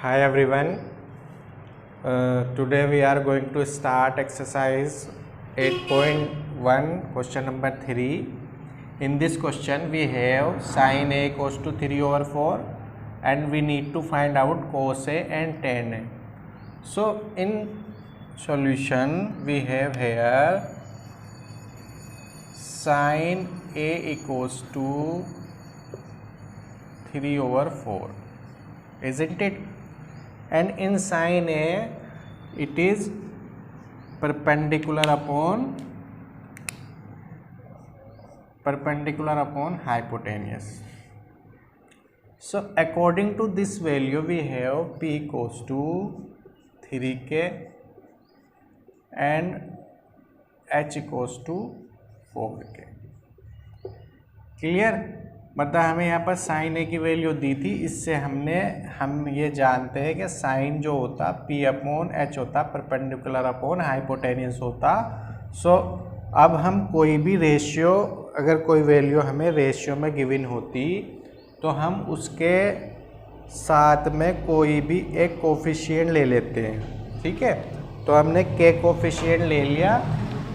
Hi everyone. Today we are going to start exercise 8.1 question number 3. In this question we have sin A equals to 3 over 4 and we need to find out cos A and tan A. So in solution we have here sin A equals to 3 over 4, isn't it? And in sin A it is perpendicular upon hypotenuse. So according to this value we have P equals to 3k and H equals to 4k. Clear? मतलब हमें यहाँ पर sign ए की value दी थी, इससे हम ये जानते हैं कि साइन जो होता पी अपॉन एच होता परपेंडिकुलर अपॉन हाइपोटेन्यूस होता। सो अब हम कोई भी रेशियो, अगर कोई वैल्यू हमें रेशियो में गिवन होती तो हम उसके साथ में कोई भी एक कोफिशिएंट ले लेते हैं, ठीक है। तो हमने के कोफिशिएंट ले लिया,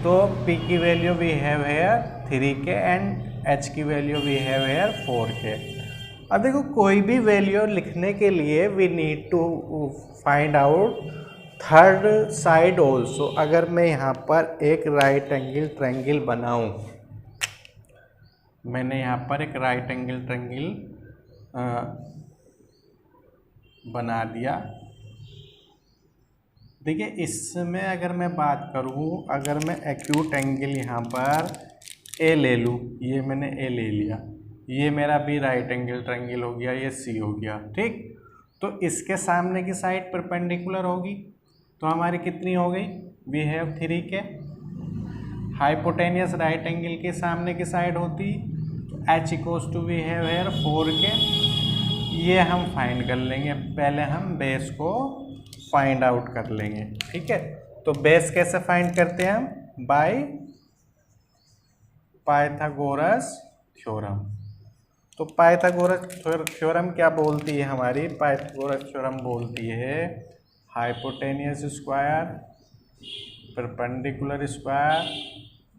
तो पी की value we have here 3k and h की value we have here 4k। अब देखो कोई भी वैल्यू लिखने के लिए we need to find out third side also. अगर मैं यहाँ पर एक राइट एंगल ट्रायंगल बनाऊँ, मैंने यहाँ पर एक राइट एंगल ट्रायंगल बना दिया। देखिए इसमें अगर मैं बात करूँ, अगर मैं एक्यूट एंगल यहाँ पर ए ले लूँ, ये मैंने ए ले लिया, ये मेरा भी राइट एंगल ट्रायंगल हो गया, ये सी हो गया, ठीक। तो इसके सामने की साइड परपेंडिकुलर होगी, तो हमारी कितनी हो गई, we have 3k। Hypotenuse right angle के सामने की साइड होती तो H equals to we have here 4k। ये हम फाइंड कर लेंगे, पहले हम बेस को फाइंड आउट कर लेंगे, ठीक है। तो बेस कैसे फाइंड करते हैं हम, बाय पाइथागोरस थ्योरम। तो पाइथागोरस थ्योरम क्या बोलती है हमारी, पाइथागोरस थ्योरम बोलती है hypotenuse square perpendicular square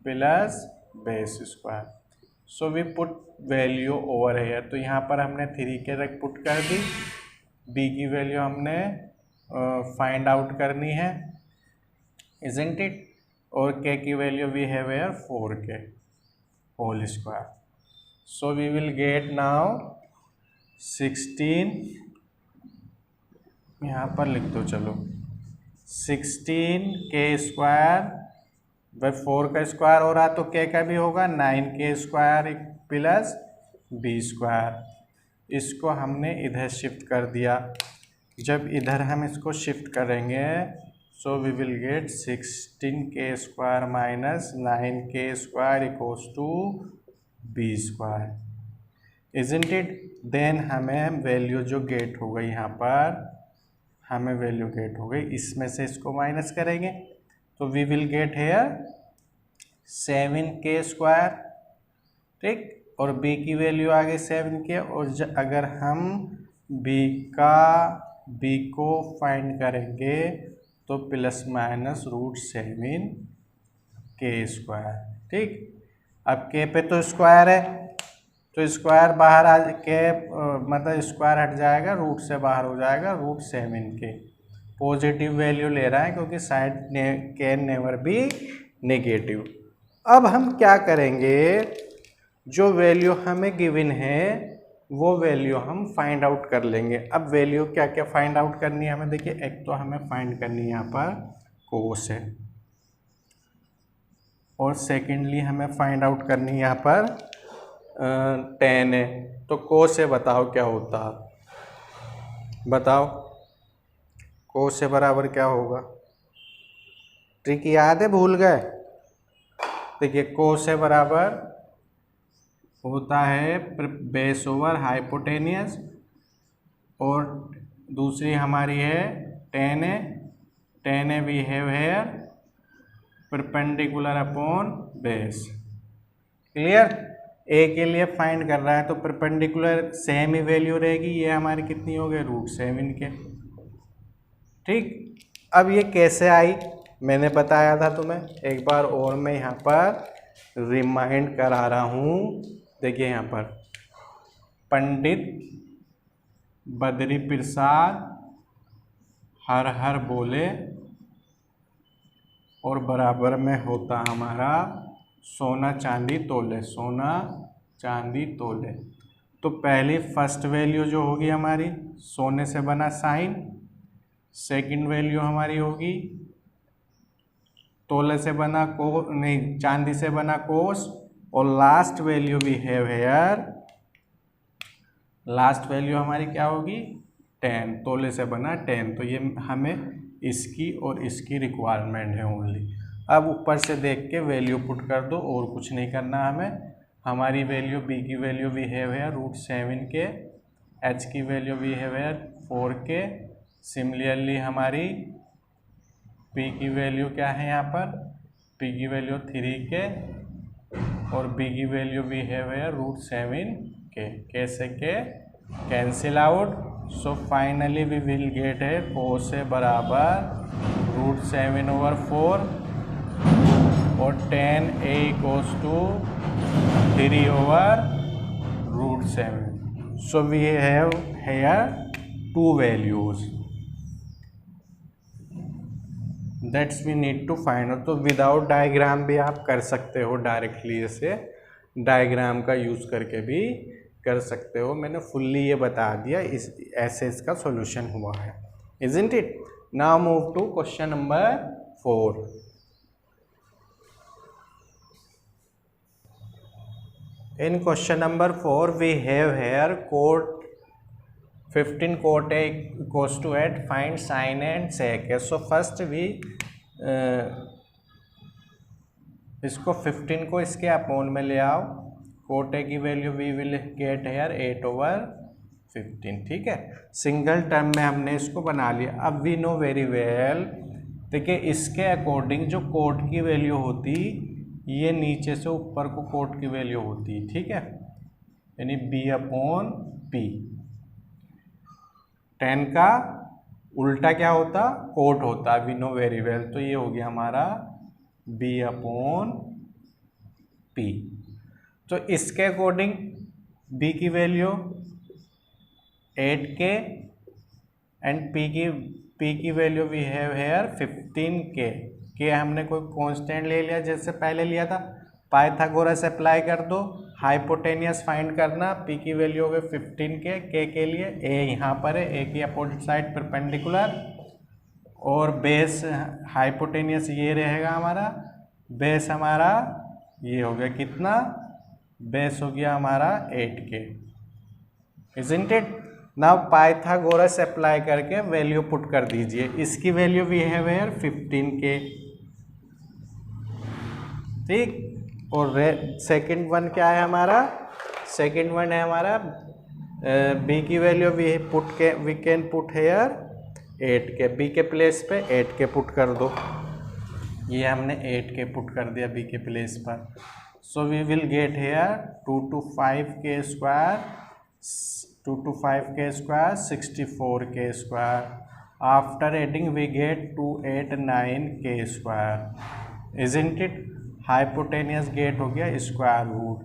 plus base square. So we put value over here. तो यहाँ पर हमने 3k रख पुट कर दी, b की वैल्यू हमने फाइंड आउट करनी है, इजंट इट, और k की value we have here 4k whole square. So we will get now 16, यहाँ पर लिख दो चलो, 16k स्क्वायर वह 4 का स्क्वायर हो रहा तो k का भी होगा 9k square plus b square. इसको हमने इधर शिफ्ट कर दिया। जब इधर हम इसको शिफ्ट करेंगे so we will get 16k square minus 9k square equals to b square, isn't it. Then हमें वैल्यू जो गेट हो गई, यहाँ पर हमें वैल्यू गेट हो गई, इसमें से इसको माइनस करेंगे तो we will get here 7k square, ठीक। और b की वैल्यू आ गई 7k, और अगर हम b को फाइंड करेंगे तो प्लस माइनस √7k स्क्वायर, ठीक। अब k पे तो स्क्वायर है, तो स्क्वायर बाहर आ के मतलब स्क्वायर हट जाएगा, रूट से बाहर हो जाएगा √7k। पॉजिटिव वैल्यू ले रहा है क्योंकि side can never be negative. अब हम क्या करेंगे, जो वैल्यू हमें गिवन है वो वैल्यू हम फाइंड आउट कर लेंगे। अब वैल्यू क्या क्या फाइंड आउट करनी है हमें, देखिए एक तो हमें फाइंड करनी है यहाँ पर कोस है, और सेकेंडली हमें फाइंड आउट करनी है यहाँ पर टेन है। तो कोस से बताओ क्या होता, बताओ कोस से बराबर क्या होगा, ट्रिक याद है, भूल गए। देखिए कोस से बराबर होता है बेस ओवर हाइपोटेनियस, और दूसरी हमारी है tan A we have here perpendicular upon base. Clear? A के लिए फाइंड कर रहा है तो परपेंडिकुलर सेम ही वैल्यू रहेगी, ये हमारी कितनी हो गई √7 के। ठीक, अब ये कैसे आई मैंने बताया था तुम्हें, एक बार और मैं यहाँ पर रिमाइंड करा रहा हूँ। देखिए यहाँ पर पंडित बद्री प्रसाद हर हर बोले और बराबर में होता हमारा सोना चांदी तोले, सोना चांदी तोले। तो पहली फर्स्ट वैल्यू जो होगी हमारी सोने से बना साइन, सेकंड वैल्यू हमारी होगी तोले से बना चांदी से बना कोस, और लास्ट वैल्यू भी है हेयर, लास्ट वैल्यू हमारी क्या होगी 10, तोले से बना 10। तो ये हमें इसकी और इसकी रिक्वायरमेंट है ओनली। अब ऊपर से देख के वैल्यू पुट कर दो, और कुछ नहीं करना हमें। हमारी वैल्यू बी की वैल्यू भी है √7 के, एच की वैल्यू भी है 4 के। सिमिलरली हमारी पी की वैल्यू क्या है यहाँ पर, पी की वैल्यू 3 के और बी की वैल्यू भी है √7 के। कैसे के cancel out. So finally we will get है कोस से बराबर √7/4 और 10a goes to 3/√7. So we have here two values. That's we need to find out. तो विदाउट डायग्राम भी आप कर सकते हो, डायरेक्टली ऐसे डायग्राम का यूज करके भी कर सकते हो। मैंने फुल्ली ये बता दिया, इस ऐसे इसका सॉल्यूशन हुआ है, isn't it? Now move to question number 4. In question number 4 we have here cot 15 cot A equals to 8, find sin and sec A. So first we इसको 15 को इसके अपोन में ले आओ, कोट ए की value we will get here 8/15। ठीक है, single term में हमने इसको बना लिया। अब वी नो वेरी वेल, देखिए इसके अकॉर्डिंग जो कोट की वैल्यू होती, ये नीचे से ऊपर को कोट की वैल्यू होती, ठीक है, यानी B/P। 10 का उल्टा क्या होता, कोट होता, वी नो वेरी वेल। तो ये हो गया हमारा B/P। तो इसके अकॉर्डिंग B की वैल्यू 8K एंड P की value we have here 15K। के हमने कोई कांस्टेंट ले लिया जैसे पहले लिया था, पाइथागोरस अप्लाई कर दो, हाइपोटेनियस फाइंड करना। P की वैल्यू हो गई 15K, K के लिए A यहाँ पर है, A की अपोजिट साइड परपेंडिकुलर, और बेस हाइपोटेनियस ये रहेगा हमारा, बेस हमारा ये हो गया कितना, बेस हो गया हमारा 8K, isn't it? Now Pythagoras apply करके वैल्यू पुट कर दीजिए। इसकी वैल्यू भी है वेयर 15K, ठीक। और सेकंड वन क्या है हमारा, सेकंड वन है हमारा B की value we can put here 8K, B के प्लेस पे 8K पुट कर दो। ये हमने 8K पुट कर दिया B के प्लेस पर। So we will get here 2 to 5K square, 2 to 5K square 64K square. After adding we get 2, 8, 9K square, isn't it? Hypotenuse get हो गया स्क्वायर रूट,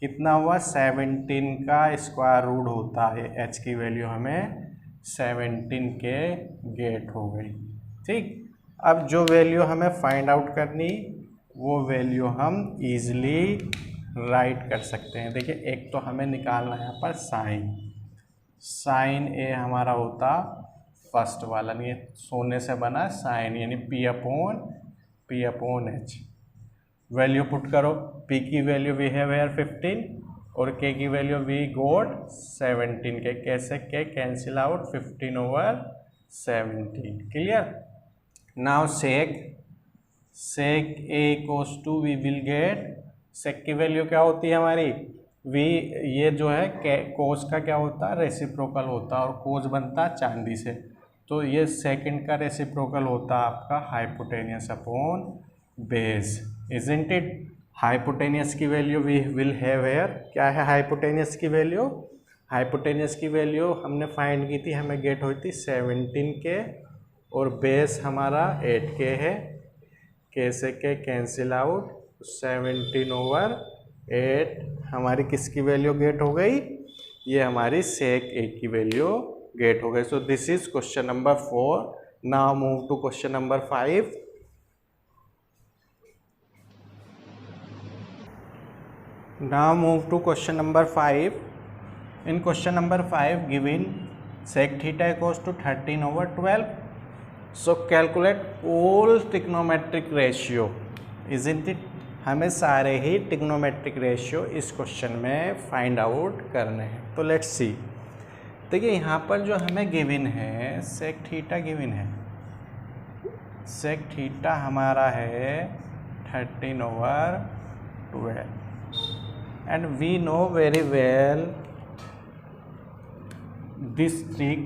कितना हुआ 17 का स्क्वायर रूट होता है। H की वैल्यू हमें 17K गेट हो गई, ठीक। अब जो वैल्यू हमें फाइंड आउट करनी, वो वैल्यू हम इजीली राइट कर सकते हैं। देखिए एक तो हमें निकालना है यहाँ पर साइन A हमारा होता फर्स्ट वाला, नहीं सोने से बना साइन, यानी P/H। वैल्यू पुट करो, P की वैल्यू वी हैव हेयर 15 और K की वैल्यू वी गोट 17K। कैसे K cancel out 15/17, clear. Now sec A equals to we will get, sec की वैल्यू क्या होती है हमारी, वी ये जो है कोस का क्या होता है, रेसिप्रोकल होता है, और कोस बनता है चांदी से, तो ये सेकंड का रेसिप्रोकल होता है आपका hypotenuse upon base, isn't it? Hypotenuse की value we will have here, क्या है हाइपोटेनियस की वैल्यू, हाइपोटेनियस की वैल्यू हमने फाइंड की थी, हमें गेट हुई थी 17K और बेस हमारा 8k है, k से k कैंसिल आउट, 17/8 हमारी किसकी वैल्यू गेट हो गई, ये हमारी sec a की वैल्यू गेट हो गई। So this is question number 4। Now move to question number 5। Now move to question number 5. In question number 5 given sec theta equals to 13/12. So calculate all trigonometric ratio, isn't it? हमें सारे ही trigonometric ratio इस question में find out करने हैं। तो let's see. देखिए यहाँ पर जो हमें गिवन है sec थीटा गिवन है, sec थीटा हमारा है 13/12 and we know very well this trick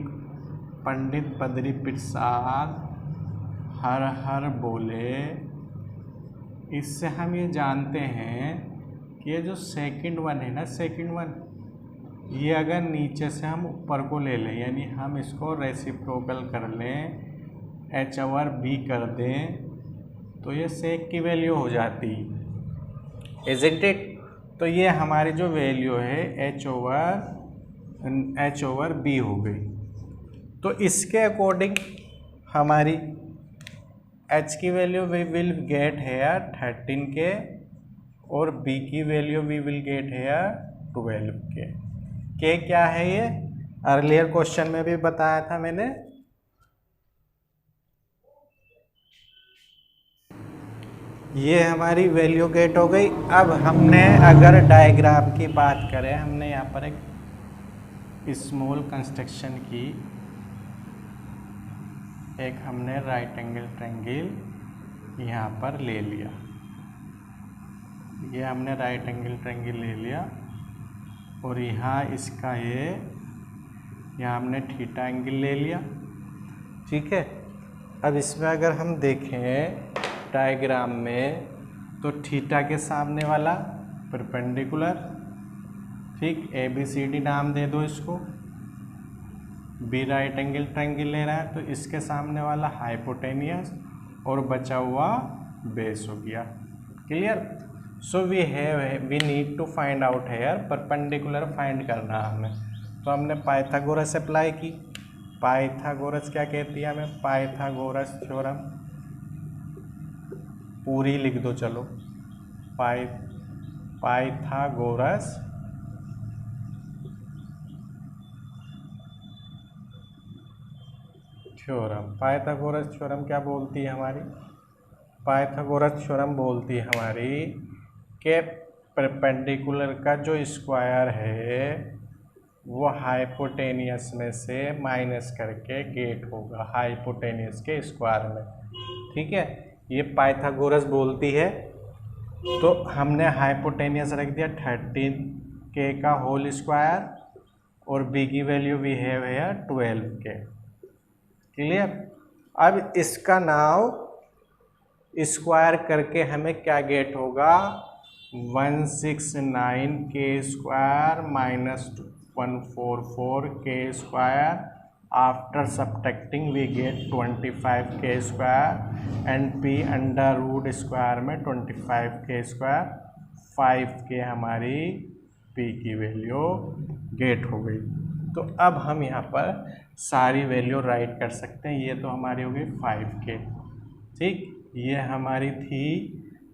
Pandit Badri Prasad हर हर बोले। इससे हम ये जानते हैं कि ये जो सेकंड वन है ना, सेकंड वन, ये अगर नीचे से हम ऊपर को ले लें, यानी हम इसको रेसिप्रोकल कर लें, h/b कर दें, तो ये सेक की वैल्यू हो जाती, इज़न्ट इट? तो ये हमारी जो वैल्यू है h/b हो गई। तो इसके अकॉर्डिंग हमारी h की value we will get here 13k और b की value we will get here 12k। k क्या है ये अर्लियर क्वेश्चन में भी बताया था मैंने, ये हमारी वैल्यू गेट हो गई। अब हमने अगर डायग्राम की बात करें, हमने यहाँ पर एक स्मॉल कंस्ट्रक्शन की, एक हमने राइट एंगल ट्रायंगल यहाँ पर ले लिया, ये हमने राइट एंगल ट्रायंगल ले लिया और यहाँ इसका ये यहाँ हमने थीटा एंगल ले लिया, ठीक है। अब इसमें अगर हम देखें डायग्राम में, तो थीटा के सामने वाला परपेंडिकुलर, ठीक, ABCD नाम दे दो इसको, बी राइट एंगल ट्रायंगल ले रहा है तो इसके सामने वाला हाइपोटेनियस और बचा हुआ बेस हो गया। Clear? So we need to find out here perpendicular find करना हमें। तो हमने पाइथागोरस अप्लाई की। पाइथागोरस क्या कहती है हमें? पाइथागोरस थ्योरम पूरी लिख दो, चलो, पाइथागोरस थ्योरम। पाइथागोरस थ्योरम क्या बोलती है हमारी? पाइथागोरस थ्योरम बोलती है हमारी कि परपेंडिकुलर का जो स्क्वायर है वो हाइपोटेनियस में से माइनस करके गेट होगा हाइपोटेनियस के स्क्वायर में, ठीक है। ये पाइथागोरस बोलती है। तो हमने हाइपोटेनियस रख दिया 13k का होल स्क्वायर और b की वैल्यू वी हैव है 12k। क्लियर? अब इसका नाव स्क्वायर करके हमें क्या गेट होगा? 169k square minus 144k square. After subtracting we get 25k square and p under root square में 25k स्क्वायर, 5k हमारी p की वैल्यू गेट हो गई। तो अब हम यहाँ पर सारी वैल्यू राइट कर सकते हैं। ये तो हमारी हो गई 5k, ठीक, ये हमारी थी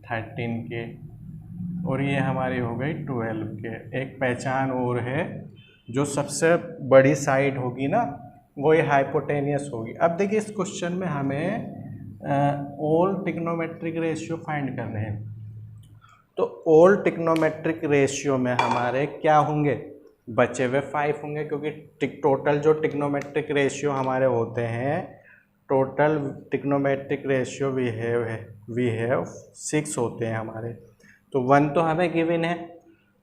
13k और ये हमारी हो गई 12k। एक पहचान और है, जो सबसे बड़ी साइड होगी ना वो ये हाइपोटेनियस होगी। अब देखिए इस क्वेश्चन में हमें ऑल ट्रिग्नोमेट्रिक रेशियो फाइंड करने हैं। तो ऑल ट्रिग्नोमेट्रिक रेशियो में हमारे क्या होंगे? बचे हुए 5 होंगे, क्योंकि टोटल जो ट्रिग्नोमेट्रिक रेशियो हमारे होते हैं, total trigonometric ratio we have 6 होते हैं हमारे। तो 1 तो हमें गिवन है।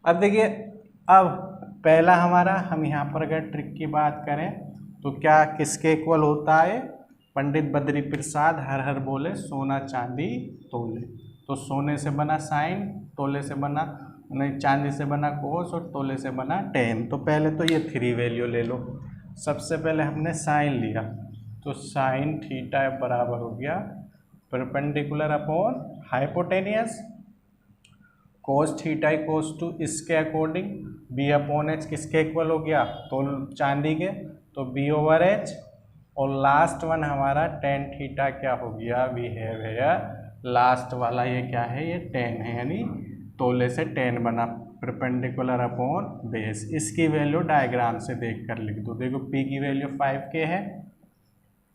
अब देखिए, अब पहला हमारा, हम यहाँ पर अगर ट्रिक की बात करें तो क्या किसके इक्वल होता है? पंडित बद्री प्रसाद हर हर बोले सोना चांदी तोले। तो सोने से बना साइन, तोले से बना नहीं, चांदी से बना कोस और तोले से बना टेन। तो पहले तो ये 3 वैल्यू ले लो। सबसे पहले हमने साइन लिया, तो साइन थीटा बराबर हो गया perpendicular upon hypotenuse, cos theta equals to इसके अकॉर्डिंग बी अपॉन एच किसके इक्वल हो गया, तो चांदी के, तो बी ओवर एच, और लास्ट वन हमारा टेन थीटा क्या हो गया, वी हैव हेयर लास्ट वाला ये क्या है, ये टेन है, यानी तोले से टेन बना परपेंडिकुलर अपॉन बेस। इसकी वैल्यू डायग्राम से देख कर लिख दो। देखो पी की वैल्यू 5K है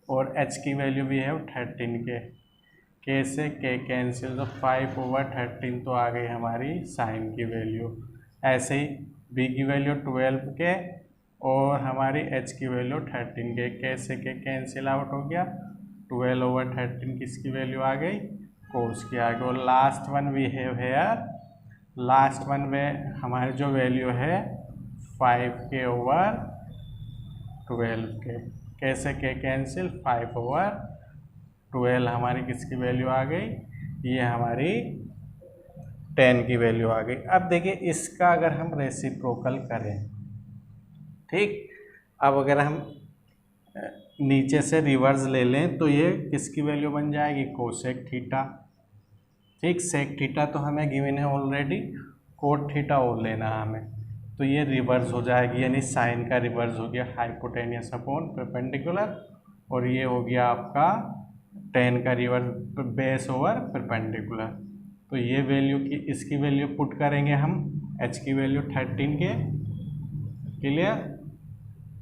और एच की वैल्यू भी है 13K। के से के कैंसिल, तो 5/13 तो आ गई हमारी साइन की वैल्यू। ऐसे ही बी की वैल्यू 12K और हमारी एच की वैल्यू 13K। के से के कैंसिल आउट हो गया, 12/13 किसकी वैल्यू आ गई, कोस की आ गई। और last one we have here, last one में हमारी जो वैल्यू है 5K/12K। कैसे के कैंसिल, 5/12 हमारी किसकी वैल्यू आ गई, ये हमारी 10 की वैल्यू आ गई। अब देखिए इसका अगर हम रेसिप्रोकल करें, ठीक, अब अगर हम नीचे से रिवर्स ले लें तो ये किसकी वैल्यू बन जाएगी, कोसेक थीटा। ठीक, सेक थीटा तो हमें गिवन है ऑलरेडी, कोट थीटा और लेना हमें, तो ये रिवर्स हो जाएगी, यानी साइन का रिवर्स हो गया हाइपोटेनियस अपॉन परपेंडिकुलर, और ये हो गया आपका टेन का रिवर्स बेस ओवर परपेंडिकुलर। तो ये वैल्यू की, इसकी वैल्यू पुट करेंगे हम, एच की वैल्यू 13K।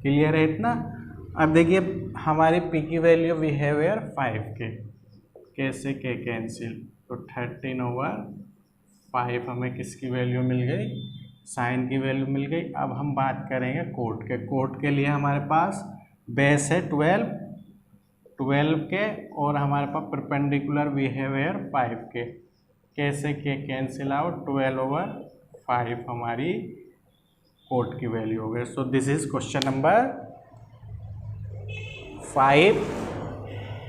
क्लियर है इतना। अब देखिए हमारी पी की value we have here 5K, के से के कैंसिल, तो 13/5 हमें किसकी वैल्यू मिल गई, साइन की वैल्यू मिल गई। अब हम बात करेंगे कोट के। कोट के लिए हमारे पास बेस है 12K और हमारे पास perpendicular we have here 5K। कैसे के कैंसिल आउट, 12/5 हमारी कोट की वैल्यू हो गई। So this is question number 5.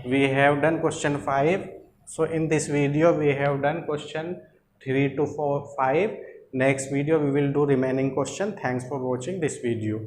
We have done question 5. So in this video we have done question 3 to 4, 5. Next video we will do remaining question. Thanks for watching this video.